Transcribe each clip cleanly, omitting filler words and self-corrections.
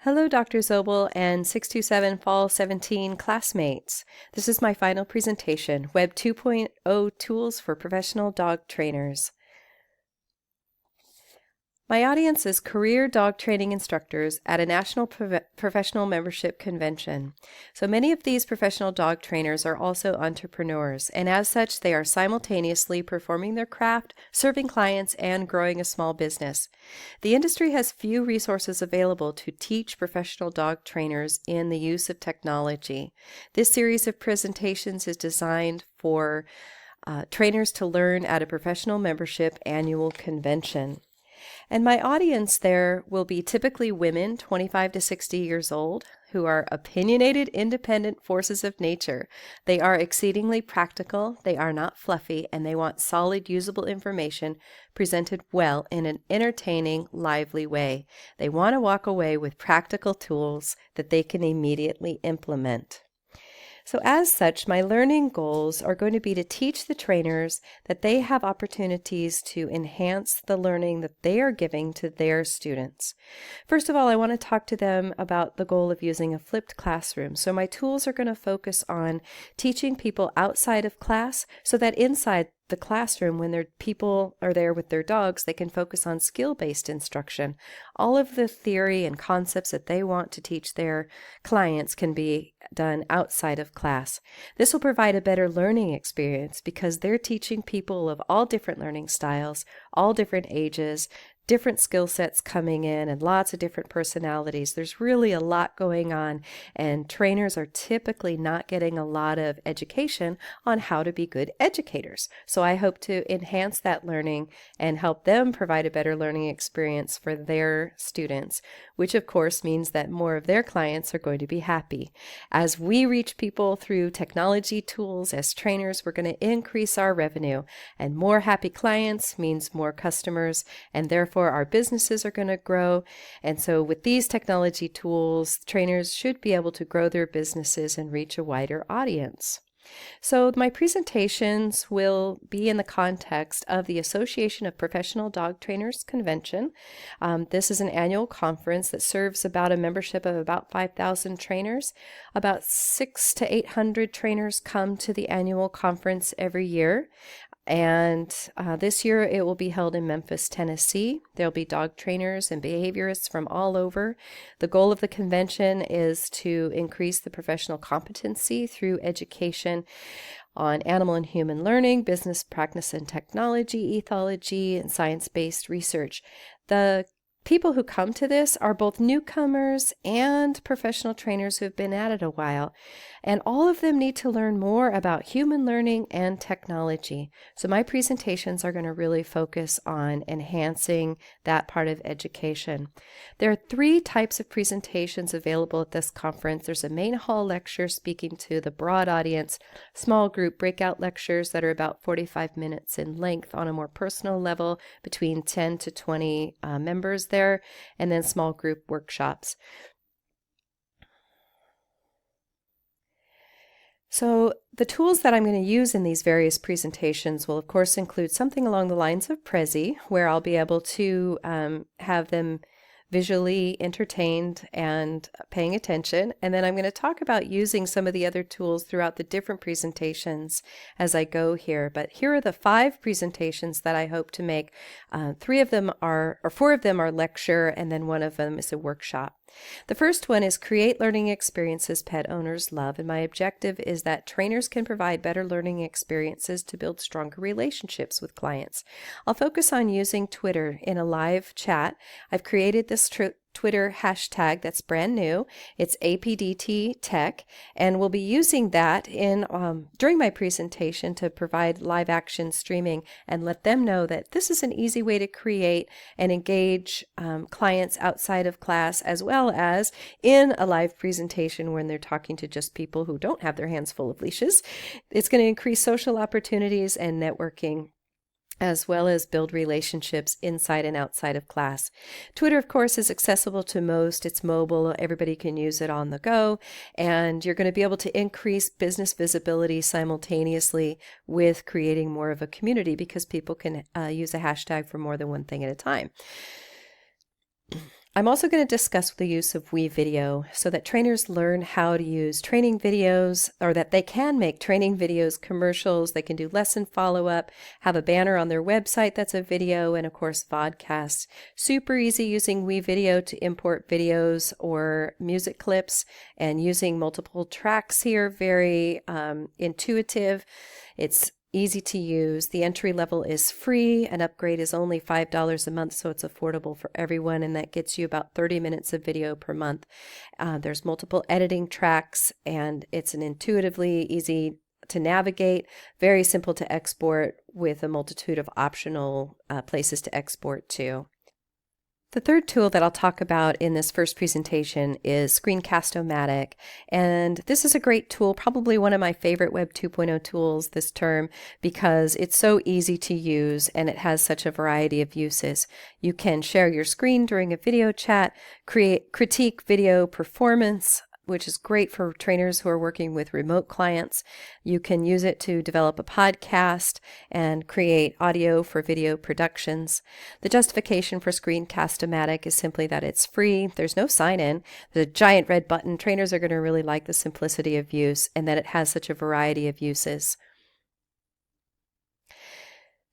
Hello, Dr. Zobel and 627 Fall 17 classmates. This is my final presentation, Web 2.0 Tools for Professional Dog Trainers. My audience is career dog training instructors at a national professional membership convention. So many of these professional dog trainers are also entrepreneurs, and as such, they are simultaneously performing their craft, serving clients, and growing a small business. The industry has few resources available to teach professional dog trainers in the use of technology. This series of presentations is designed for trainers to learn at a professional membership annual convention. And my audience there will be typically women 25 to 60 years old who are opinionated, independent forces of nature. They are exceedingly practical, they are not fluffy, and they want solid, usable information presented well in an entertaining, lively way. They want to walk away with practical tools that they can immediately implement. So as such, my learning goals are going to be to teach the trainers that they have opportunities to enhance the learning that they are giving to their students. First of all, I want to talk to them about the goal of using a flipped classroom. So my tools are going to focus on teaching people outside of class so that inside the classroom, when their people are there with their dogs, they can focus on skill-based instruction. All of the theory and concepts that they want to teach their clients can be done outside of class. This will provide a better learning experience because they're teaching people of all different learning styles, all different ages, different skill sets coming in, and lots of different personalities. There's really a lot going on, and trainers are typically not getting a lot of education on how to be good educators. So I hope to enhance that learning and help them provide a better learning experience for their students, which of course means that more of their clients are going to be happy. As we reach people through technology tools as trainers, we're going to increase our revenue, and more happy clients means more customers, and therefore our businesses are going to grow. And so with these technology tools, trainers should be able to grow their businesses and reach a wider audience. So my presentations will be in the context of the Association of Professional Dog Trainers Convention. This is an annual conference that serves about a membership of about 5,000 trainers. About 600 to 800 trainers come to the annual conference every year. And this year it will be held in Memphis, Tennessee. There'll be dog trainers and behaviorists from all over. The goal of the convention is to increase the professional competency through education on animal and human learning, business practice and technology, ethology, and science-based research. The people who come to this are both newcomers and professional trainers who have been at it a while, and all of them need to learn more about human learning and technology. So my presentations are going to really focus on enhancing that part of education. There are 3 types of presentations available at this conference. There's a main hall lecture speaking to the broad audience, small group breakout lectures that are about 45 minutes in length on a more personal level, between 10 to 20 members there, and then small group workshops. So the tools that I'm going to use in these various presentations will of course include something along the lines of Prezi, where I'll be able to have them visually entertained and paying attention. And then I'm going to talk about using some of the other tools throughout the different presentations as I go here. But here are the 5 presentations that I hope to make. 4 of them are lecture, and then 1 of them is a workshop. The first one is create learning experiences pet owners love, and my objective is that trainers can provide better learning experiences to build stronger relationships with clients. I'll focus on using Twitter in a live chat. I've created this Twitter hashtag that's brand new. It's APDT Tech, and we'll be using that in during my presentation to provide live action streaming and let them know that this is an easy way to create and engage clients outside of class, as well as in a live presentation when they're talking to just people who don't have their hands full of leashes. It's going to increase social opportunities and networking, as well as build relationships inside and outside of class. Twitter, of course, is accessible to most. It's mobile. Everybody can use it on the go. And you're going to be able to increase business visibility simultaneously with creating more of a community, because people can use a hashtag for more than one thing at a time. I'm also going to discuss the use of WeVideo so that trainers learn how to use training videos, or that they can make training videos, commercials, they can do lesson follow-up, have a banner on their website that's a video, and of course vodcasts. Super easy using WeVideo to import videos or music clips, and using multiple tracks here, very intuitive. It's easy to use. The entry level is free. An upgrade is only $5 a month, so it's affordable for everyone, and that gets you about 30 minutes of video per month. There's multiple editing tracks, and it's an intuitively easy to navigate, very simple to export, with a multitude of optional places to export to. The third tool that I'll talk about in this first presentation is Screencast-O-Matic, and this is a great tool, probably one of my favorite Web 2.0 tools this term, because it's so easy to use and it has such a variety of uses. You can share your screen during a video chat, critique video performance, which is great for trainers who are working with remote clients. You can use it to develop a podcast and create audio for video productions. The justification for Screencast-O-Matic is simply that it's free. There's no sign-in. There's a giant red button. Trainers are going to really like the simplicity of use and that it has such a variety of uses.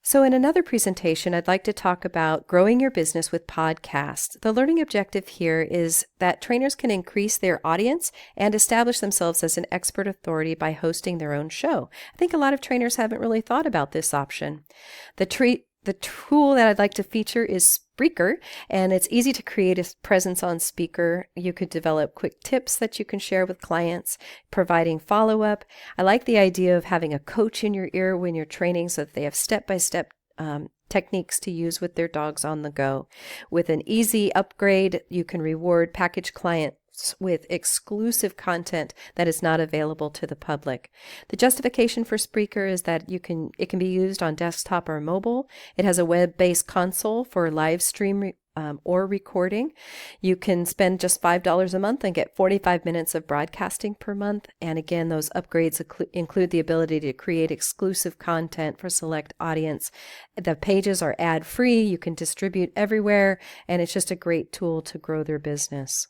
So in another presentation, I'd like to talk about growing your business with podcasts. The learning objective here is that trainers can increase their audience and establish themselves as an expert authority by hosting their own show. I think a lot of trainers haven't really thought about this option. The tool that I'd like to feature is Spreaker, and it's easy to create a presence on Spreaker. You could develop quick tips that you can share with clients, providing follow-up. I like the idea of having a coach in your ear when you're training so that they have step-by-step techniques to use with their dogs on the go. With an easy upgrade, you can reward package clients with exclusive content that is not available to the public. The justification for Spreaker is that it can be used on desktop or mobile. It has a web-based console for live stream or recording. You can spend just $5 a month and get 45 minutes of broadcasting per month. And again, those upgrades include the ability to create exclusive content for select audience. The pages are ad-free. You can distribute everywhere, and it's just a great tool to grow their business.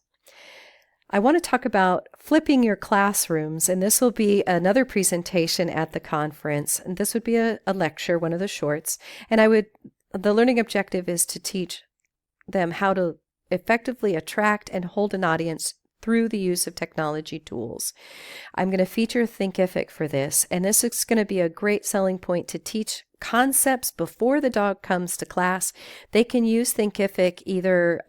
I want to talk about flipping your classrooms, and this will be another presentation at the conference. And this would be a lecture, one of the shorts. And the learning objective is to teach them how to effectively attract and hold an audience through the use of technology tools. I'm going to feature Thinkific for this, and this is going to be a great selling point to teach concepts before the dog comes to class. They can use Thinkific either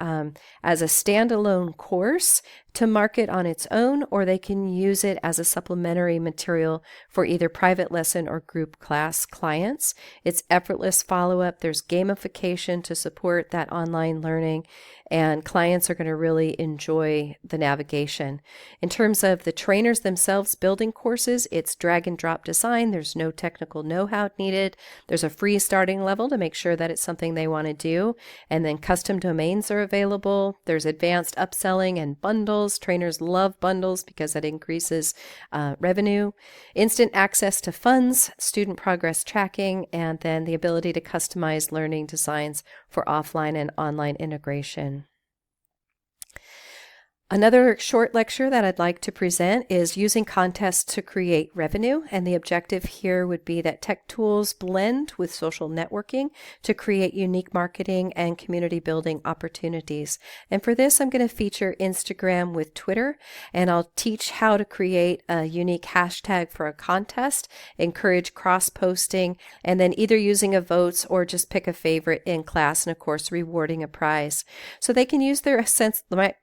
as a standalone course to market on its own, or they can use it as a supplementary material for either private lesson or group class clients. It's effortless follow-up. There's gamification to support that online learning, and clients are going to really enjoy the navigation. In terms of the trainers themselves building courses, it's drag and drop design. There's no technical know-how needed. There's a free starting level to make sure that it's something they want to do, and then custom domains are available. There's advanced upselling and bundles. Trainers love bundles because that increases revenue. Instant access to funds, student progress tracking, and then the ability to customize learning designs for offline and online integration. Another short lecture that I'd like to present is using contests to create revenue, and the objective here would be that tech tools blend with social networking to create unique marketing and community building opportunities. And for this, I'm going to feature Instagram with Twitter, and I'll teach how to create a unique hashtag for a contest, encourage cross-posting, and then either using a votes or just pick a favorite in class, and of course rewarding a prize. So they can use their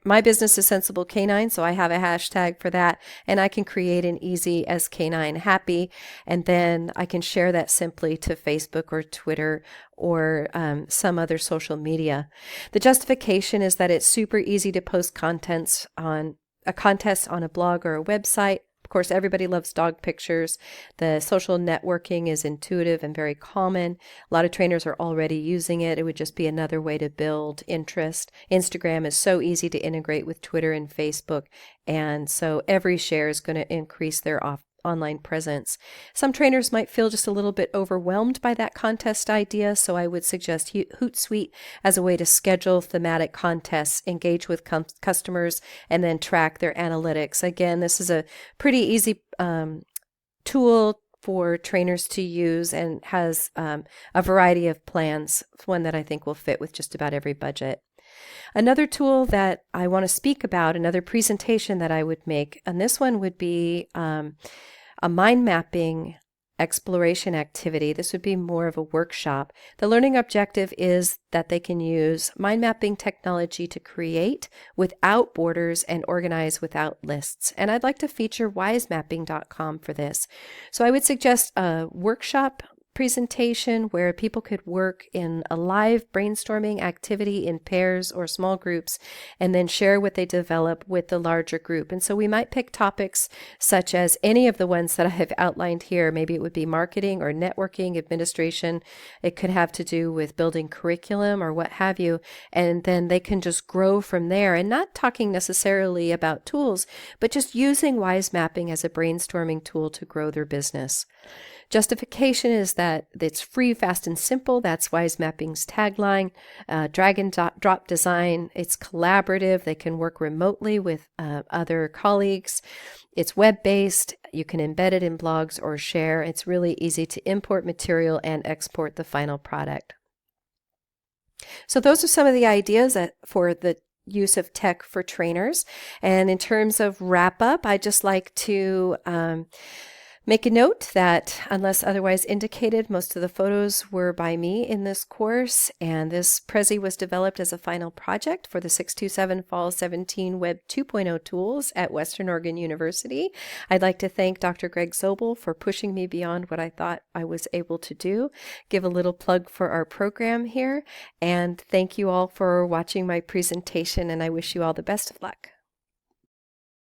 my business is Sensible Canine, so I have a hashtag for that, and I can create an easy as Canine Happy, and then I can share that simply to Facebook or Twitter or some other social media. The justification is that it's super easy to post contents on a contest on a blog or a website. Of course, everybody loves dog pictures. The social networking is intuitive and very common. A lot of trainers are already using it. It would just be another way to build interest. Instagram is so easy to integrate with Twitter and Facebook, and so every share is going to increase their online presence. Some trainers might feel just a little bit overwhelmed by that contest idea, so I would suggest Hootsuite as a way to schedule thematic contests, engage with customers, and then track their analytics. Again, this is a pretty easy tool for trainers to use and has a variety of plans, one that I think will fit with just about every budget. Another tool that I want to speak about, another presentation that I would make, and this one would be a mind mapping exploration activity. This would be more of a workshop. The learning objective is that they can use mind mapping technology to create without borders and organize without lists. And I'd like to feature wisemapping.com for this. So I would suggest a workshop presentation where people could work in a live brainstorming activity in pairs or small groups and then share what they develop with the larger group. And so we might pick topics such as any of the ones that I have outlined here. Maybe it would be marketing or networking, administration. It could have to do with building curriculum or what have you. And then they can just grow from there, and not talking necessarily about tools, but just using Wise Mapping as a brainstorming tool to grow their business. Justification is that it's free, fast, and simple. That's Wise Mapping's tagline. Drag and drop design. It's collaborative. They can work remotely with other colleagues. It's web-based. You can embed it in blogs or share. It's really easy to import material and export the final product. So those are some of the ideas for the use of tech for trainers. And in terms of wrap up, I'd just like to make a note that, unless otherwise indicated, most of the photos were by me in this course, and this Prezi was developed as a final project for the 627 Fall 17 Web 2.0 tools at Western Oregon University. I'd like to thank Dr. Greg Zobel for pushing me beyond what I thought I was able to do. Give a little plug for our program here, and thank you all for watching my presentation, and I wish you all the best of luck.